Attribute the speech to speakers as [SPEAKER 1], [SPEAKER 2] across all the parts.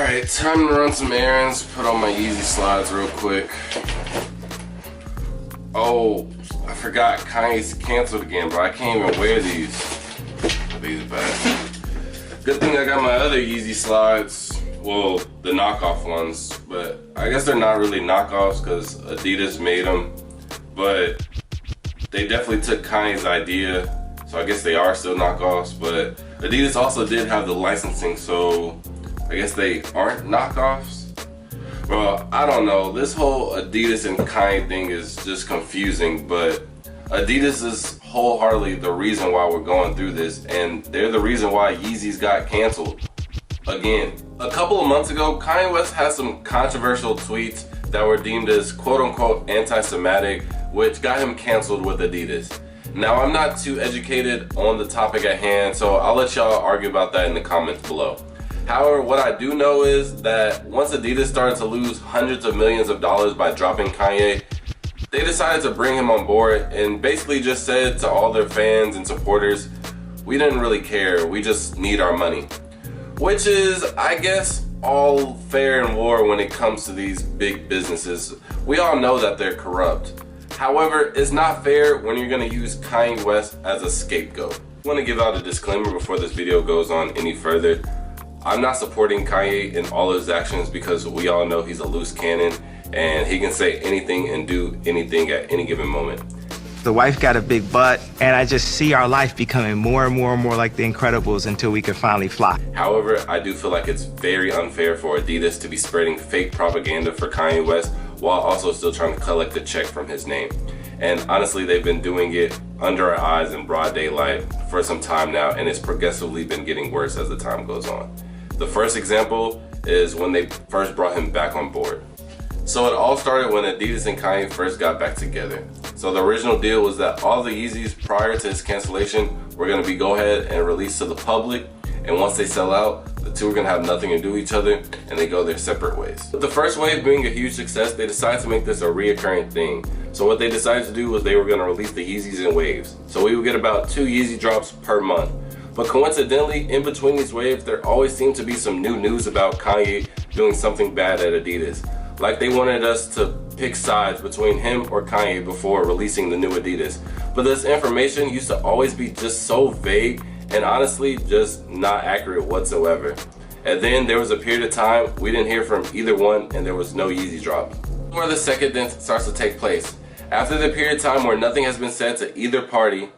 [SPEAKER 1] Alright, time to run some errands, put on my Yeezy slides real quick. Oh, I forgot Kanye's canceled again, bro. I can't even wear these. These bad. Good thing I got my other Yeezy slides. Well, the knockoff ones, but I guess they're not really knockoffs because Adidas made them. But they definitely took Kanye's idea, so I guess they are still knockoffs. But Adidas also did have the licensing, so I guess they aren't knockoffs. Well, I don't know. This whole Adidas and Kanye thing is just confusing, but Adidas is wholeheartedly the reason why we're going through this, and they're the reason why Yeezys got canceled again. A couple of months ago, Kanye West had some controversial tweets that were deemed as quote-unquote anti-Semitic, which got him canceled with Adidas. Now, I'm not too educated on the topic at hand, so I'll let y'all argue about that in the comments below. However, what I do know is that once Adidas started to lose hundreds of millions of dollars by dropping Kanye, they decided to bring him on board and basically just said to all their fans and supporters, we didn't really care, we just need our money. Which is, I guess, all fair and war when it comes to these big businesses. We all know that they're corrupt. However, it's not fair when you're going to use Kanye West as a scapegoat. I want to give out a disclaimer before this video goes on any further. I'm not supporting Kanye in all his actions because we all know he's a loose cannon and he can say anything and do anything at any given moment.
[SPEAKER 2] The wife got a big butt, and I just see our life becoming more and more and more like The Incredibles until we can finally fly.
[SPEAKER 1] However, I do feel like it's very unfair for Adidas to be spreading fake propaganda for Kanye West while also still trying to collect a check from his name. And honestly, they've been doing it under our eyes in broad daylight for some time now, and it's progressively been getting worse as the time goes on. The first example is when they first brought him back on board. So it all started when Adidas and Kanye first got back together. So the original deal was that all the Yeezys prior to his cancellation were going to be go ahead and released to the public, and once they sell out, the two are going to have nothing to do with each other and they go their separate ways. With the first wave being a huge success, they decided to make this a reoccurring thing. So what they decided to do was they were going to release the Yeezys in waves. So we would get about 2 Yeezy drops per month. But coincidentally, in between these waves, there always seemed to be some new news about Kanye doing something bad at Adidas. Like they wanted us to pick sides between him or Kanye before releasing the new Adidas. But this information used to always be just so vague and honestly just not accurate whatsoever. And then there was a period of time we didn't hear from either one and there was no Yeezy drop. Where the second dance starts to take place. After the period of time where nothing has been said to either party,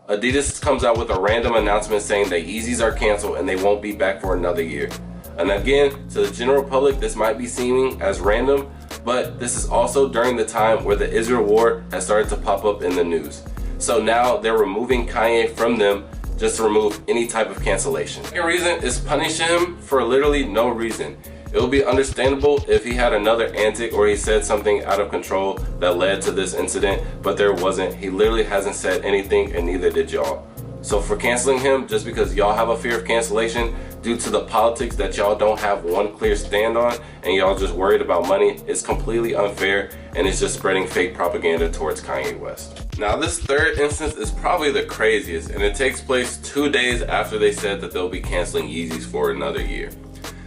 [SPEAKER 1] Adidas comes out with a random announcement saying that Yeezys are canceled and they won't be back for another year. And again, to the general public, this might be seeming as random, but this is also during the time where the Israel war has started to pop up in the news. So now they're removing Kanye from them just to remove any type of cancellation. The second reason is punishing him for literally no reason. It would be understandable if he had another antic or he said something out of control that led to this incident, but there wasn't. He literally hasn't said anything and neither did y'all. So for canceling him just because y'all have a fear of cancellation due to the politics that y'all don't have one clear stand on and y'all just worried about money, is completely unfair and it's just spreading fake propaganda towards Kanye West. Now this third instance is probably the craziest, and it takes place 2 days after they said that they'll be canceling Yeezys for another year.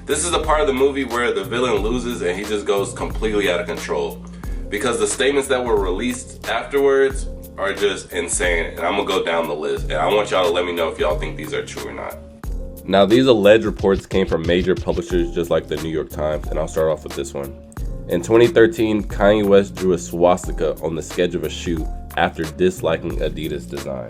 [SPEAKER 1] This is the part of the movie where the villain loses and he just goes completely out of control, because the statements that were released afterwards are just insane, and I'm gonna go down the list and I want y'all to let me know if y'all think these are true or not. Now these alleged reports came from major publishers just like the New York Times, and I'll start off with this one. In 2013, Kanye West drew a swastika on the sketch of a shoe after disliking Adidas design.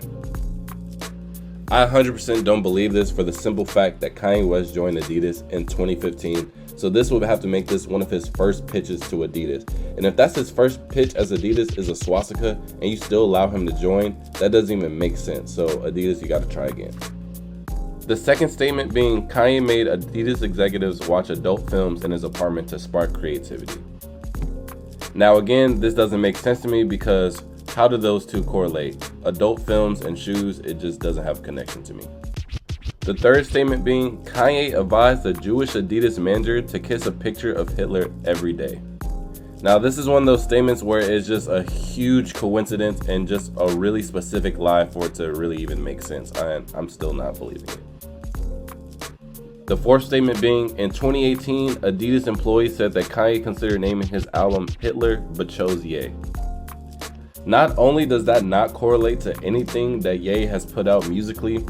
[SPEAKER 1] I 100% don't believe this for the simple fact that Kanye West joined Adidas in 2015, so this would have to make this one of his first pitches to Adidas. And if that's his first pitch as Adidas is a swastika and you still allow him to join, that doesn't even make sense. So Adidas, you gotta try again. The second statement being Kanye made Adidas executives watch adult films in his apartment to spark creativity. Now again, this doesn't make sense to me because how do those two correlate? Adult films and shoes, it just doesn't have a connection to me. The third statement being Kanye advised a Jewish Adidas manager to kiss a picture of Hitler every day. Now this is one of those statements where it's just a huge coincidence and just a really specific lie for it to really even make sense, and I'm still not believing it. The fourth statement being, in 2018, Adidas employees said that Kanye considered naming his album Hitler, but chose Ye. Not only does that not correlate to anything that Ye has put out musically,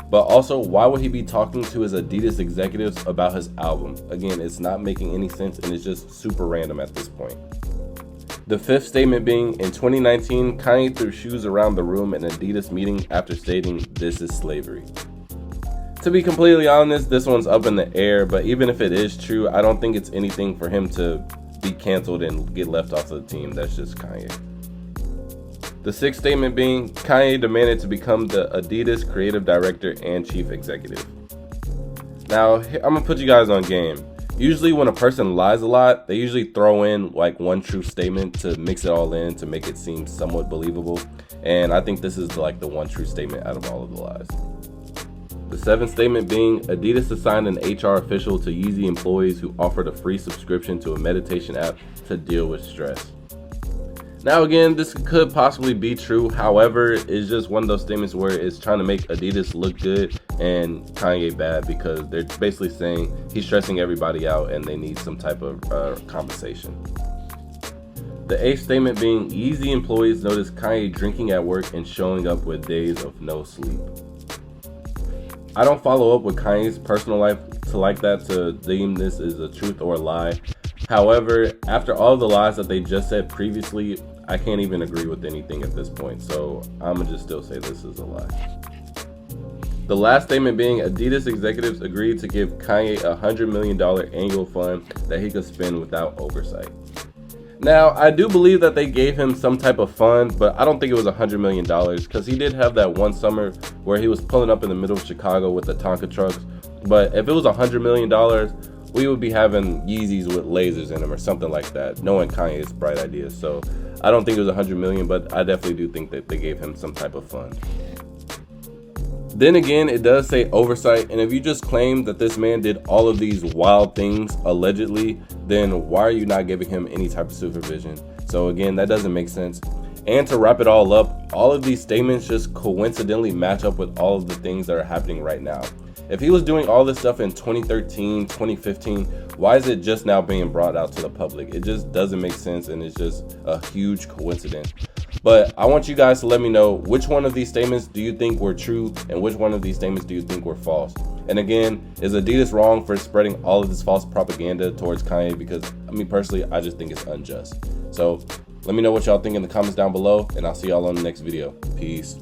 [SPEAKER 1] but also why would he be talking to his Adidas executives about his album? Again, it's not making any sense and it's just super random at this point. The fifth statement being, in 2019, Kanye threw shoes around the room in an Adidas meeting after stating, "This is slavery." To be completely honest, this one's up in the air, but even if it is true, I don't think it's anything for him to be canceled and get left off the team. That's just Kanye. The sixth statement being, Kanye demanded to become the Adidas creative director and chief executive. Now, I'm gonna put you guys on game. Usually when a person lies a lot, they usually throw in like one true statement to mix it all in to make it seem somewhat believable. And I think this is like the one true statement out of all of the lies. The seventh statement being, Adidas assigned an HR official to Yeezy employees who offered a free subscription to a meditation app to deal with stress. Now again, this could possibly be true. However, it's just one of those statements where it's trying to make Adidas look good and Kanye bad, because they're basically saying he's stressing everybody out and they need some type of compensation. The eighth statement being, Yeezy employees noticed Kanye drinking at work and showing up with days of no sleep. I don't follow up with Kanye's personal life to like that to deem this as a truth or a lie. However, after all the lies that they just said previously, I can't even agree with anything at this point, so I'm gonna just still say this is a lie. The last statement being, Adidas executives agreed to give Kanye a $100 million annual fund that he could spend without oversight. Now, I do believe that they gave him some type of fund, but I don't think it was $100 million, because he did have that one summer where he was pulling up in the middle of Chicago with the Tonka trucks. But if it was $100 million, we would be having Yeezys with lasers in them or something like that, knowing Kanye's bright ideas. So I don't think it was $100 million, but I definitely do think that they gave him some type of fund. Then again, it does say oversight, and if you just claim that this man did all of these wild things allegedly, then why are you not giving him any type of supervision? So again, that doesn't make sense. And to wrap it all up, all of these statements just coincidentally match up with all of the things that are happening right now. If he was doing all this stuff in 2013, 2015, why is it just now being brought out to the public? It just doesn't make sense, and it's just a huge coincidence. But I want you guys to let me know, which one of these statements do you think were true and which one of these statements do you think were false? And again, is Adidas wrong for spreading all of this false propaganda towards Kanye? Because I mean, personally, I just think it's unjust. So let me know what y'all think in the comments down below, and I'll see y'all on the next video. Peace.